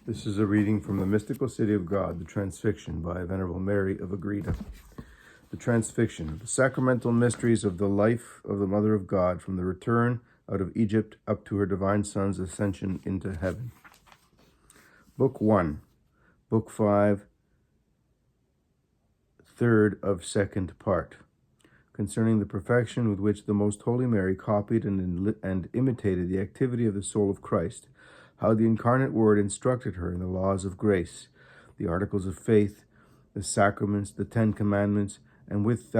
This is a reading from the Mystical City of God, the Transfixion, by Venerable Mary of Agreda. The Transfixion, the sacramental mysteries of the life of the Mother of God from the return out of Egypt up to her Divine Son's ascension into heaven. Book 1, Book 5, third of second part, concerning the perfection with which the Most Holy Mary copied and imitated the activity of the soul of Christ, how the incarnate Word instructed her in the laws of grace, the articles of faith, the sacraments, the 10 Commandments, and with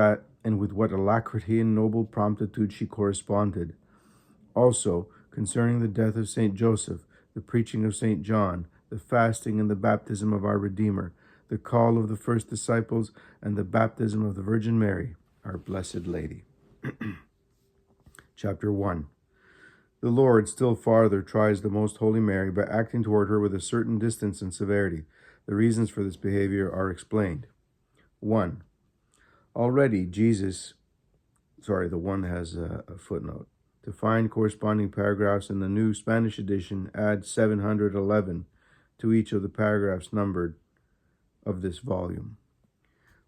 what alacrity and noble promptitude she corresponded. Also, concerning the death of Saint Joseph, the preaching of Saint John, the fasting and the baptism of our Redeemer, the call of the first disciples, and the baptism of the Virgin Mary, our Blessed Lady. Chapter 1. The Lord still farther tries the Most Holy Mary by acting toward her with a certain distance and severity. The reasons for this behavior are explained. 1. Already Jesus, the one has a footnote. To find corresponding paragraphs in the New Spanish edition, add 711 to each of the paragraphs numbered of this volume.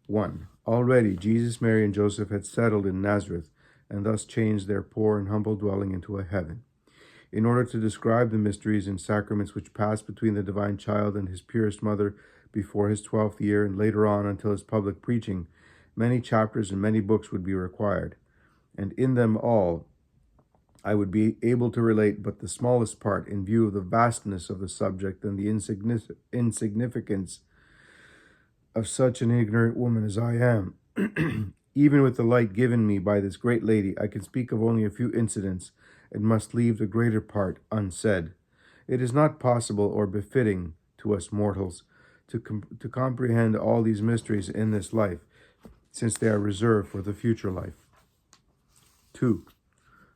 1. Already Jesus, Mary, and Joseph had settled in Nazareth, and thus changed their poor and humble dwelling into a heaven. In order to describe the mysteries and sacraments which passed between the Divine Child and his purest Mother before his 12th year and later on until his public preaching, many chapters and many books would be required, and in them all I would be able to relate but the smallest part in view of the vastness of the subject and the insignificance of such an ignorant woman as I am. Even with the light given me by this great lady, I can speak of only a few incidents and must leave the greater part unsaid. It is not possible or befitting to us mortals to comprehend all these mysteries in this life, since they are reserved for the future life. 2.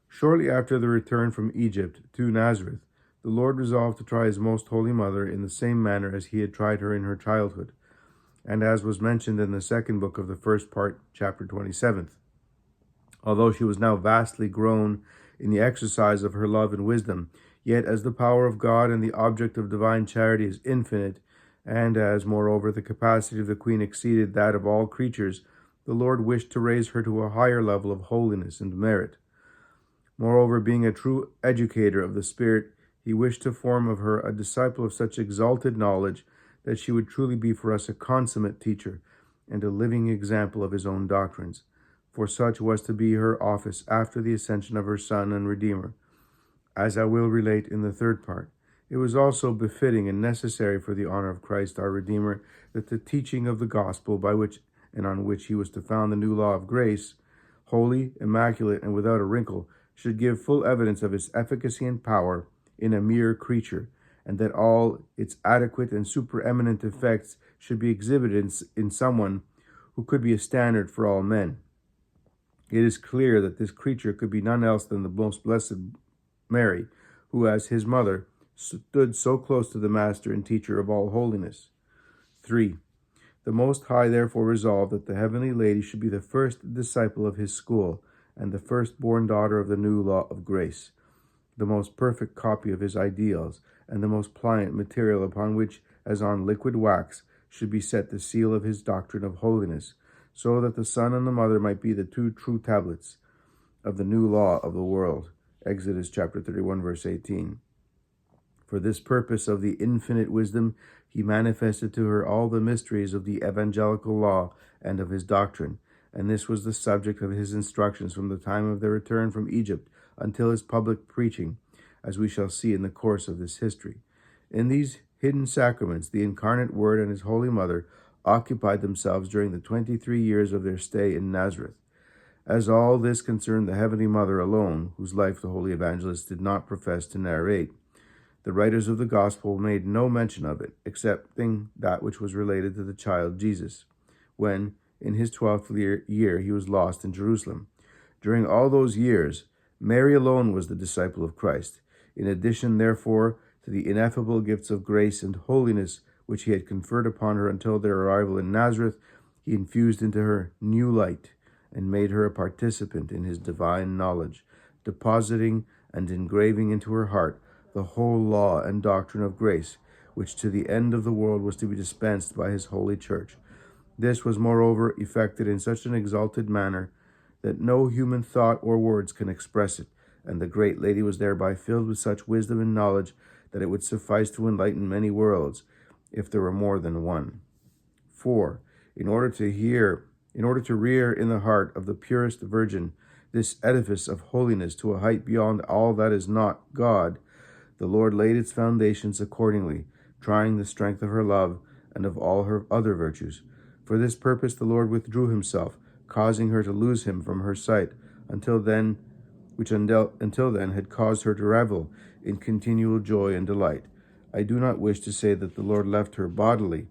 Shortly after the return from Egypt to Nazareth, the Lord resolved to try his Most Holy Mother in the same manner as he had tried her in her childhood, and as was mentioned in the second book of the first part, chapter 27. Although she was now vastly grown in the exercise of her love and wisdom, yet as the power of God and the object of divine charity is infinite, and as, moreover, the capacity of the Queen exceeded that of all creatures, the Lord wished to raise her to a higher level of holiness and merit. Moreover, being a true educator of the Spirit, he wished to form of her a disciple of such exalted knowledge that she would truly be for us a consummate teacher and a living example of his own doctrines, for such was to be her office after the ascension of her Son and Redeemer. As I will relate in the third part, it was also befitting and necessary for the honor of Christ our Redeemer that the teaching of the gospel by which and on which he was to found the new law of grace, holy, immaculate, and without a wrinkle, should give full evidence of its efficacy and power in a mere creature, and that all its adequate and supereminent effects should be exhibited in someone who could be a standard for all men. It is clear that this creature could be none else than the most blessed Mary, who as his mother stood so close to the Master and Teacher of all holiness. 3. The Most High therefore resolved that the Heavenly Lady should be the first disciple of his school, and the firstborn daughter of the new law of grace, the most perfect copy of his ideals, and the most pliant material upon which, as on liquid wax, should be set the seal of his doctrine of holiness, so that the Son and the Mother might be the two true tablets of the new law of the world. Exodus chapter 31, verse 18. For this purpose of the infinite wisdom, he manifested to her all the mysteries of the evangelical law and of his doctrine, and this was the subject of his instructions from the time of their return from Egypt until his public preaching, as we shall see in the course of this history. In these hidden sacraments, the incarnate Word and his Holy Mother occupied themselves during the 23 years of their stay in Nazareth. As all this concerned the Heavenly Mother alone, whose life the Holy Evangelist did not profess to narrate, the writers of the Gospel made no mention of it, excepting that which was related to the child Jesus, when, in his 12th year, he was lost in Jerusalem. During all those years, Mary alone was the disciple of Christ. In addition, therefore, to the ineffable gifts of grace and holiness which he had conferred upon her until their arrival in Nazareth, he infused into her new light and made her a participant in his divine knowledge, depositing and engraving into her heart the whole law and doctrine of grace, which to the end of the world was to be dispensed by his holy church. This was moreover effected in such an exalted manner that no human thought or words can express it, and the great lady was thereby filled with such wisdom and knowledge that it would suffice to enlighten many worlds, if there were more than one. 4. In order to rear in the heart of the purest virgin this edifice of holiness to a height beyond all that is not God, the Lord laid its foundations accordingly, trying the strength of her love and of all her other virtues. For this purpose the Lord withdrew himself, causing her to lose him from her sight, until then had caused her to revel in continual joy and delight. I do not wish to say that the Lord left her bodily,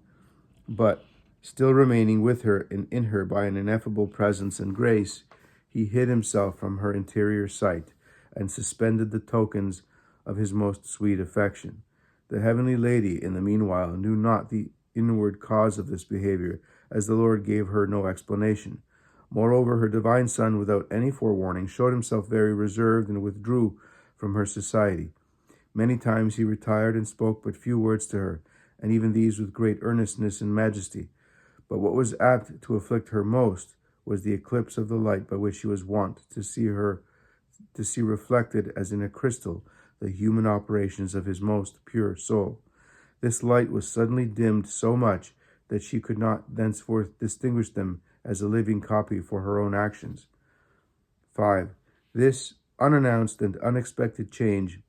but still remaining with her and in her by an ineffable presence and grace, he hid himself from her interior sight, and suspended the tokens of his most sweet affection. The heavenly lady, in the meanwhile, knew not the inward cause of this behavior, as the Lord gave her no explanation. Moreover, her divine Son, without any forewarning, showed himself very reserved and withdrew from her society. Many times he retired and spoke but few words to her, and even these with great earnestness and majesty. But what was apt to afflict her most was the eclipse of the light by which she was wont to see reflected as in a crystal the human operations of his most pure soul. This light was suddenly dimmed so much that she could not thenceforth distinguish them as a living copy for her own actions. 5. This unannounced and unexpected change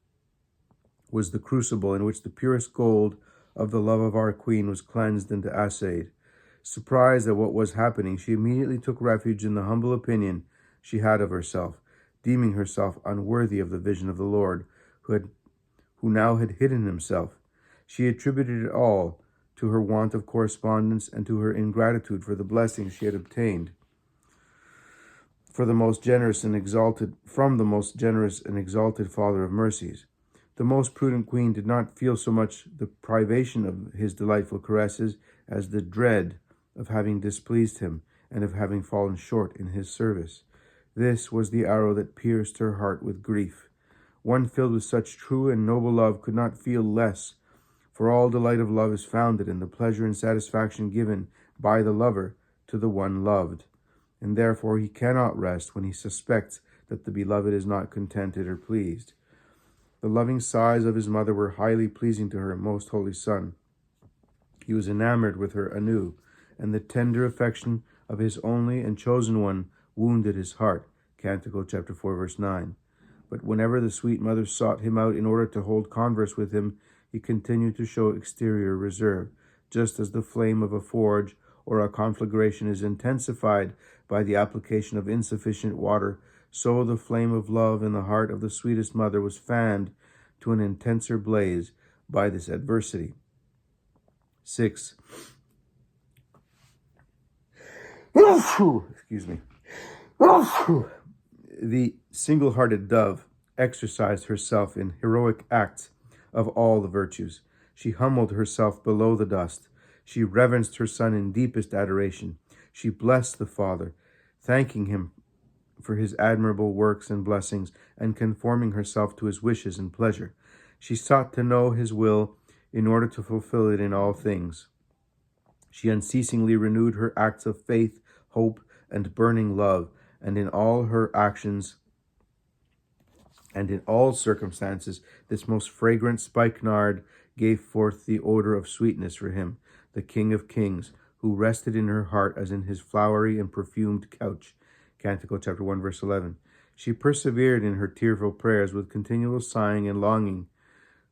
was the crucible in which the purest gold of the love of our Queen was cleansed and assayed. Surprised at what was happening, she immediately took refuge in the humble opinion she had of herself, deeming herself unworthy of the vision of the Lord, who now had hidden himself. She attributed it all to her want of correspondence and to her ingratitude for the blessings she had obtained from the most generous and exalted Father of mercies. The most prudent Queen did not feel so much the privation of his delightful caresses as the dread of having displeased him and of having fallen short in his service. This was the arrow that pierced her heart with grief. One filled with such true and noble love could not feel less, for all delight of love is founded in the pleasure and satisfaction given by the lover to the one loved, and therefore he cannot rest when he suspects that the beloved is not contented or pleased. The loving sighs of his mother were highly pleasing to her most holy Son. He was enamored with her anew, and the tender affection of his only and chosen one wounded his heart. Canticle chapter 4, verse 9. But whenever the sweet mother sought him out in order to hold converse with him, he continued to show exterior reserve, just as the flame of a forge or a conflagration is intensified by the application of insufficient water. So the flame of love in the heart of the sweetest mother was fanned to an intenser blaze by this adversity. 6. Excuse me. The single-hearted dove exercised herself in heroic acts of all the virtues. She humbled herself below the dust. She reverenced her Son in deepest adoration. She blessed the Father, thanking him for his admirable works and blessings, and conforming herself to his wishes and pleasure. She sought to know his will in order to fulfill it in all things. She unceasingly renewed her acts of faith, hope, and burning love, and in all her actions and in all circumstances this most fragrant spikenard gave forth the odor of sweetness for him, the King of Kings, who rested in her heart as in his flowery and perfumed couch. Canticle chapter 1, verse 11. She persevered in her tearful prayers with continual sighing and longing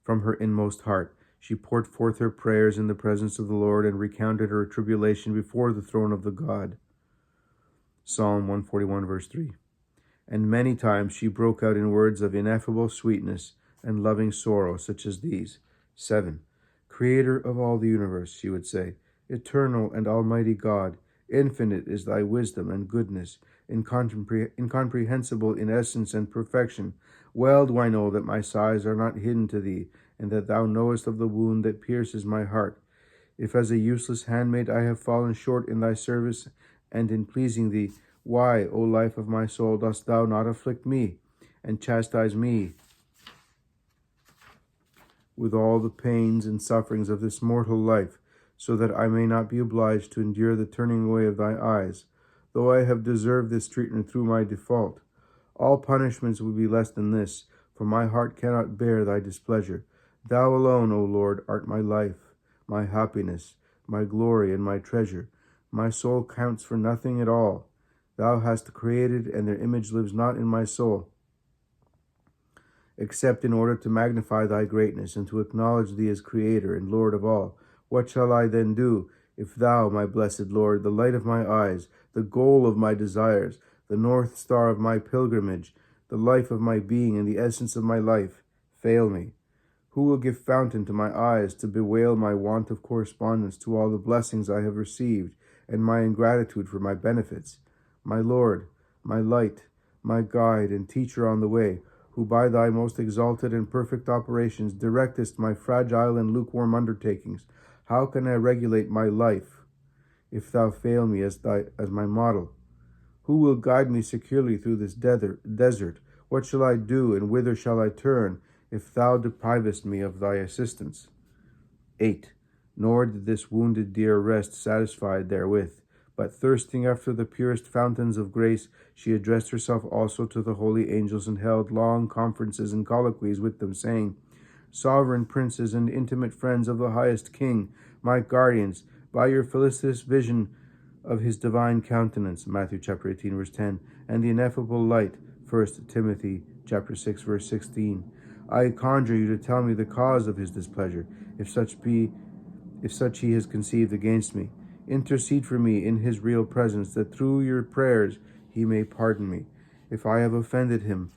from her inmost heart. She poured forth her prayers in the presence of the Lord and recounted her tribulation before the throne of the God. Psalm 141, verse 3. And many times she broke out in words of ineffable sweetness and loving sorrow, such as these. 7. Creator of all the universe, she would say, eternal and almighty God, infinite is thy wisdom and goodness, incomprehensible in essence and perfection. Well do I know that my sighs are not hidden to thee, and that thou knowest of the wound that pierces my heart. If as a useless handmaid I have fallen short in thy service and in pleasing thee, why, O life of my soul, dost thou not afflict me and chastise me with all the pains and sufferings of this mortal life, so that I may not be obliged to endure the turning away of thy eyes, though I have deserved this treatment through my default. All punishments would be less than this, for my heart cannot bear thy displeasure. Thou alone, O Lord, art my life, my happiness, my glory, and my treasure. My soul counts for nothing at all. Thou hast created, and their image lives not in my soul, except in order to magnify thy greatness, and to acknowledge thee as Creator and Lord of all. What shall I then do, if thou, my blessed Lord, the light of my eyes, the goal of my desires, the north star of my pilgrimage, the life of my being, and the essence of my life, fail me? Who will give fountain to my eyes to bewail my want of correspondence to all the blessings I have received, and my ingratitude for my benefits? My Lord, my light, my guide and teacher on the way, who by thy most exalted and perfect operations directest my fragile and lukewarm undertakings, how can I regulate my life if thou fail me as my model? Who will guide me securely through this desert? What shall I do, and whither shall I turn, if thou deprivest me of thy assistance? 8. Nor did this wounded deer rest satisfied therewith, but thirsting after the purest fountains of grace, she addressed herself also to the holy angels, and held long conferences and colloquies with them, saying, Sovereign princes and intimate friends of the highest King, my guardians, by your felicitous vision of his divine countenance, Matthew chapter 18, verse 10, and the ineffable light, 1 Timothy chapter 6, verse 16, I conjure you to tell me the cause of his displeasure, if such he has conceived against me. Intercede for me in his real presence, that through your prayers he may pardon me. If I have offended him,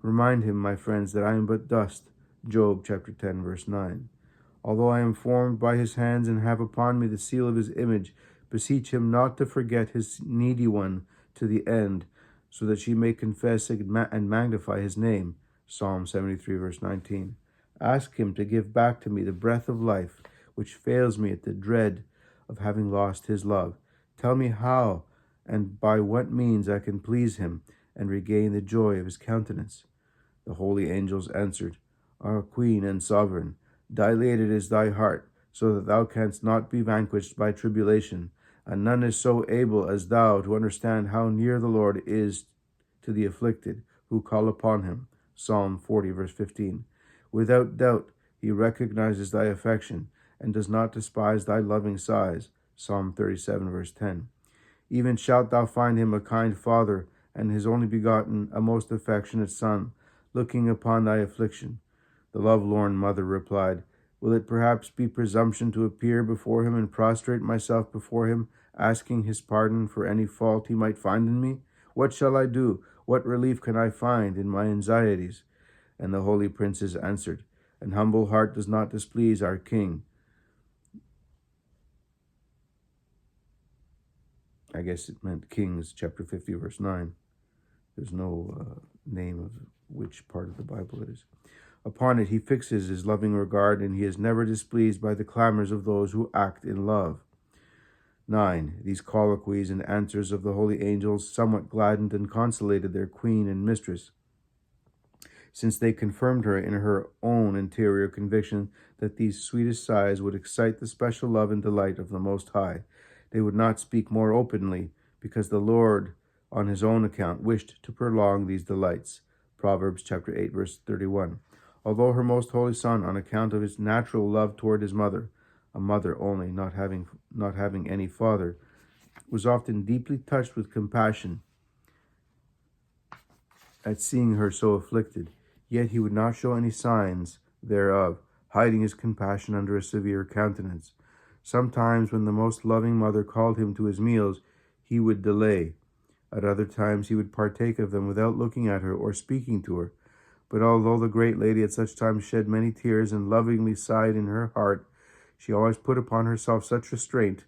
remind him, my friends, that I am but dust. Job chapter 10, verse 9. Although I am formed by his hands and have upon me the seal of his image, beseech him not to forget his needy one to the end, so that she may confess and magnify his name. Psalm 73, verse 19. Ask him to give back to me the breath of life, which fails me at the dread of having lost his love. Tell me how and by what means I can please him and regain the joy of his countenance. The holy angels answered, Our Queen and Sovereign, dilated is thy heart, so that thou canst not be vanquished by tribulation, and none is so able as thou to understand how near the Lord is to the afflicted who call upon him. Psalm 40, verse 15. Without doubt, he recognizes thy affection, and does not despise thy loving sighs. Psalm 37, verse 10. Even shalt thou find him a kind father, and his only begotten a most affectionate son, looking upon thy affliction. The love-lorn mother replied, Will it perhaps be presumption to appear before him and prostrate myself before him, asking his pardon for any fault he might find in me? What shall I do? What relief can I find in my anxieties? And the holy princes answered, An humble heart does not displease our king. I guess it meant Kings chapter 50, verse 9. There's no name of which part of the Bible it is. Upon it he fixes his loving regard, and he is never displeased by the clamors of those who act in love. 9. These colloquies and answers of the holy angels somewhat gladdened and consolated their queen and mistress, since they confirmed her in her own interior conviction that these sweetest sighs would excite the special love and delight of the Most High. They would not speak more openly, because the Lord, on his own account, wished to prolong these delights. Proverbs chapter 8, verse 31. Although her most holy Son, on account of his natural love toward his mother, a mother only, not having any father, was often deeply touched with compassion at seeing her so afflicted, yet he would not show any signs thereof, hiding his compassion under a severe countenance. Sometimes, when the most loving mother called him to his meals, he would delay. At other times he would partake of them without looking at her or speaking to her. But although the great lady at such times shed many tears and lovingly sighed in her heart, she always put upon herself such restraint,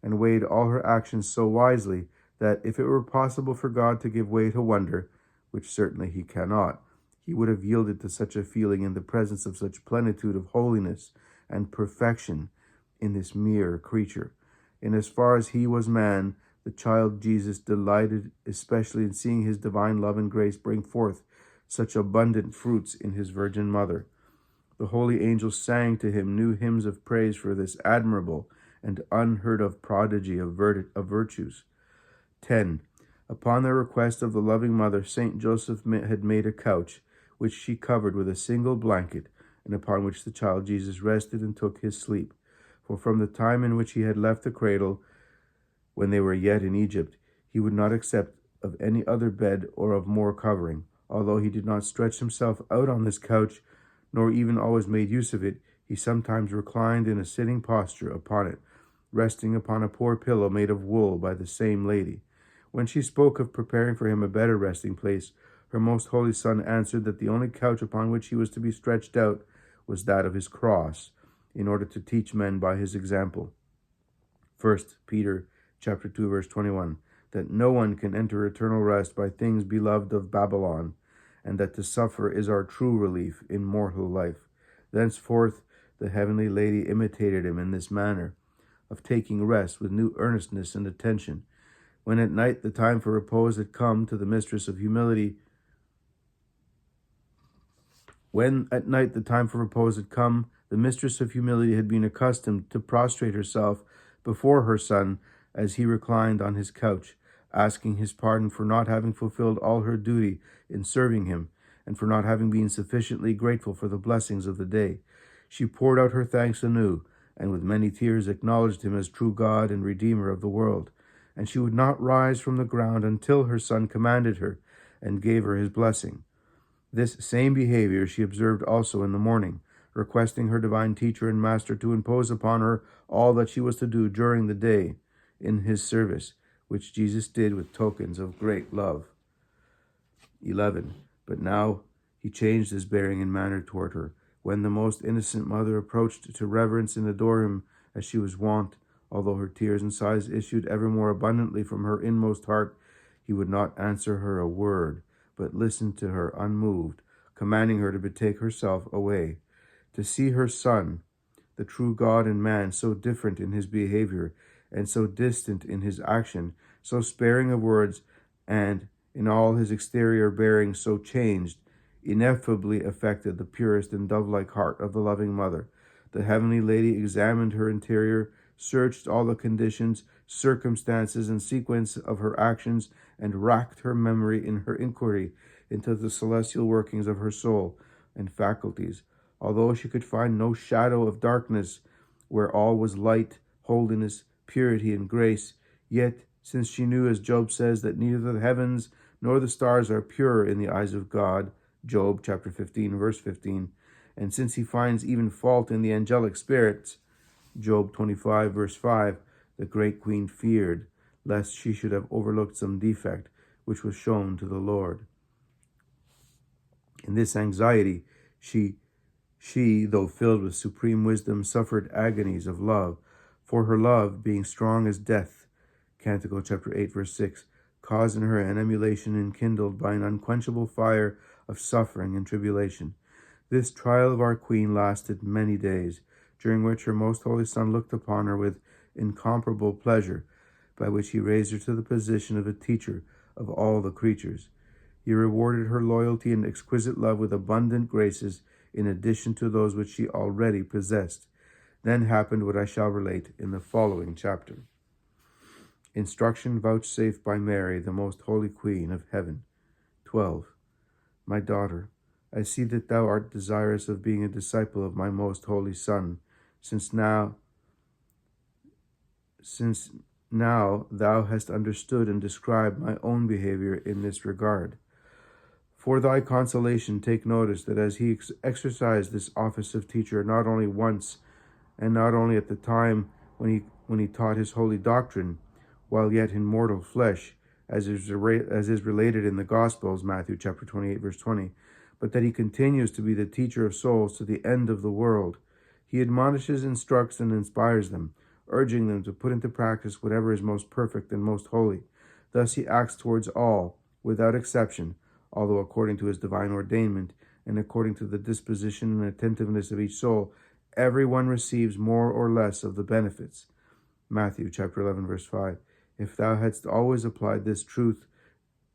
and weighed all her actions so wisely, that if it were possible for God to give way to wonder, which certainly he cannot, he would have yielded to such a feeling in the presence of such plenitude of holiness and perfection in this mere creature. In as far as he was man, the child Jesus delighted especially in seeing his divine love and grace bring forth such abundant fruits in his virgin mother. The holy angels sang to him new hymns of praise for this admirable and unheard of prodigy of virtues. 10. Upon the request of the loving mother, Saint Joseph had made a couch, which she covered with a single blanket, and upon which the child Jesus rested and took his sleep. For from the time in which he had left the cradle, when they were yet in Egypt, he would not accept of any other bed or of more covering. Although he did not stretch himself out on this couch, nor even always made use of it, he sometimes reclined in a sitting posture upon it, resting upon a poor pillow made of wool by the same lady. When she spoke of preparing for him a better resting place, her most holy Son answered that the only couch upon which he was to be stretched out was that of his cross, in order to teach men by his example. 1 Peter chapter 2, verse 21, that no one can enter eternal rest by things beloved of Babylon, and that to suffer is our true relief in mortal life. Thenceforth the heavenly lady imitated him in this manner, of taking rest with new earnestness and attention. When at night the time for repose had come to the mistress of humility, the mistress of humility had been accustomed to prostrate herself before her Son as he reclined on his couch, asking his pardon for not having fulfilled all her duty in serving him, and for not having been sufficiently grateful for the blessings of the day. She poured out her thanks anew, and with many tears acknowledged him as true God and Redeemer of the world. And she would not rise from the ground until her Son commanded her and gave her his blessing. This same behavior she observed also in the morning, requesting her divine teacher and master to impose upon her all that she was to do during the day in his service, which Jesus did with tokens of great love. 11. But now he changed his bearing and manner toward her. When the most innocent mother approached to reverence and adore him as she was wont, although her tears and sighs issued ever more abundantly from her inmost heart, he would not answer her a word, but listened to her unmoved, commanding her to betake herself away. To see her Son, the true God and man, so different in his behavior and so distant in his action, so sparing of words, and in all his exterior bearing so changed, ineffably affected the purest and dove-like heart of the loving mother. The heavenly lady examined her interior, searched all the conditions, circumstances, and sequence of her actions, and racked her memory in her inquiry into the celestial workings of her soul and faculties. Although she could find no shadow of darkness where all was light, holiness, purity, and grace, yet, since she knew, as Job says, that neither the heavens nor the stars are pure in the eyes of God, Job chapter 15, verse 15, and since he finds even fault in the angelic spirits, Job 25, verse 5, the great queen feared lest she should have overlooked some defect which was shown to the Lord. In this anxiety, she, though filled with supreme wisdom, suffered agonies of love, for her love, being strong as death, Canticle chapter 8, verse 6, caused in her an emulation enkindled by an unquenchable fire of suffering and tribulation. This trial of our Queen lasted many days, during which her most holy Son looked upon her with incomparable pleasure, by which he raised her to the position of a teacher of all the creatures. He rewarded her loyalty and exquisite love with abundant graces, in addition to those which she already possessed. Then happened what I shall relate in the following chapter. Instruction vouchsafed by Mary, the most holy Queen of heaven. 12. My daughter, I see that thou art desirous of being a disciple of my most holy Son, since now thou hast understood and described my own behavior in this regard. For thy consolation, take notice that as he exercised this office of teacher not only once, and not only at the time when he taught his holy doctrine, while yet in mortal flesh, as is related in the Gospels, Matthew chapter 28, verse 20, but that he continues to be the teacher of souls to the end of the world. He admonishes, instructs, and inspires them, urging them to put into practice whatever is most perfect and most holy. Thus he acts towards all, without exception, although according to his divine ordainment, and according to the disposition and attentiveness of each soul, everyone receives more or less of the benefits. Matthew chapter 11, verse 5. If thou hadst always applied this truth,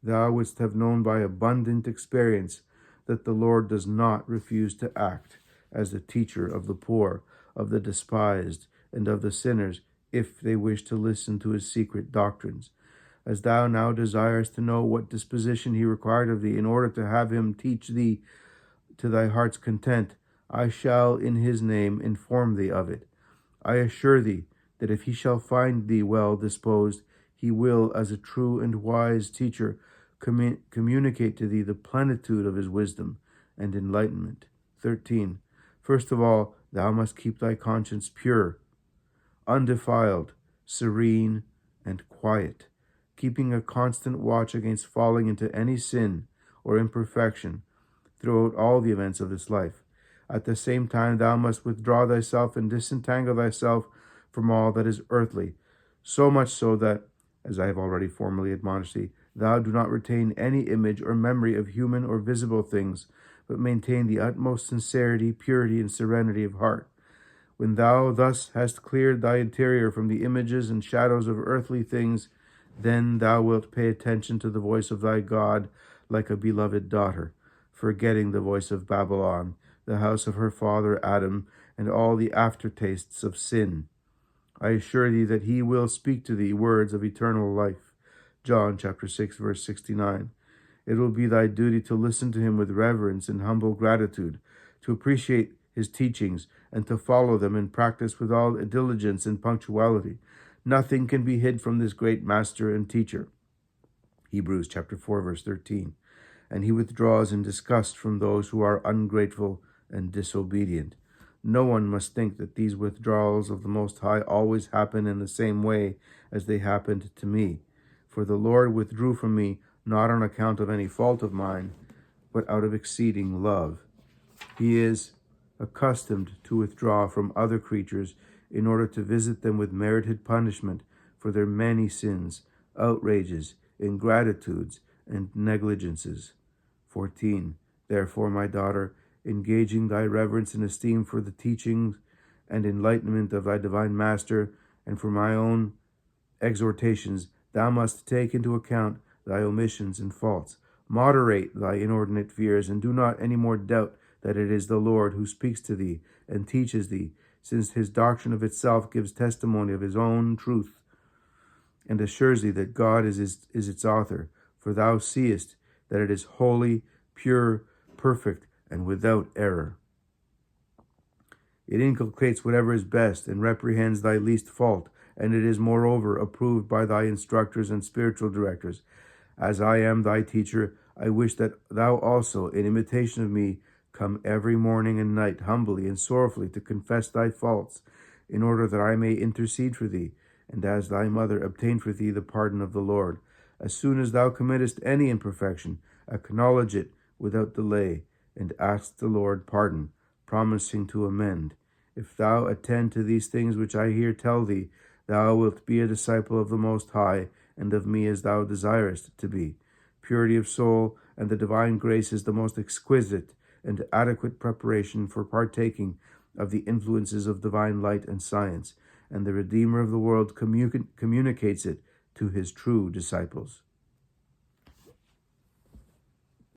thou wouldst have known by abundant experience that the Lord does not refuse to act, as the teacher of the poor, of the despised, and of the sinners, if they wish to listen to his secret doctrines. As thou now desirest to know what disposition he required of thee, in order to have him teach thee to thy heart's content, I shall in his name inform thee of it. I assure thee that if he shall find thee well disposed, he will, as a true and wise teacher, communicate to thee the plenitude of his wisdom and enlightenment. 13. First of all, thou must keep thy conscience pure, undefiled, serene, and quiet, keeping a constant watch against falling into any sin or imperfection throughout all the events of this life. At the same time, thou must withdraw thyself and disentangle thyself from all that is earthly, so much so that, as I have already formerly admonished thee, thou do not retain any image or memory of human or visible things, but maintain the utmost sincerity, purity, and serenity of heart. When thou thus hast cleared thy interior from the images and shadows of earthly things, then thou wilt pay attention to the voice of thy God like a beloved daughter, forgetting the voice of Babylon, the house of her father Adam, and all the aftertastes of sin. I assure thee that he will speak to thee words of eternal life. John chapter 6, verse 69. It will be thy duty to listen to him with reverence and humble gratitude, to appreciate his teachings, and to follow them in practice with all diligence and punctuality. Nothing can be hid from this great master and teacher. Hebrews chapter 4, verse 13. And he withdraws in disgust from those who are ungrateful and disobedient. No one must think that these withdrawals of the Most High always happen in the same way as they happened to me. For the Lord withdrew from me not on account of any fault of mine, but out of exceeding love. He is accustomed to withdraw from other creatures in order to visit them with merited punishment for their many sins, outrages, ingratitudes, and negligences. 14. Therefore, my daughter, engaging thy reverence and esteem for the teachings and enlightenment of thy divine Master, and for my own exhortations, thou must take into account thy omissions and faults. Moderate thy inordinate fears, and do not any more doubt that it is the Lord who speaks to thee and teaches thee, since his doctrine of itself gives testimony of his own truth, and assures thee that God is its author. For thou seest that it is holy, pure, perfect, and without error. It inculcates whatever is best and reprehends thy least fault, and it is moreover approved by thy instructors and spiritual directors. As I am thy teacher, I wish that thou also, in imitation of me, come every morning and night humbly and sorrowfully to confess thy faults, in order that I may intercede for thee, and as thy mother obtain for thee the pardon of the Lord. As soon as thou committest any imperfection, acknowledge it without delay, and ask the Lord pardon, promising to amend. If thou attend to these things which I here tell thee, thou wilt be a disciple of the Most High, and of me as thou desirest to be. Purity of soul and the divine grace is the most exquisite and adequate preparation for partaking of the influences of divine light and science, and the Redeemer of the world communicates it to his true disciples.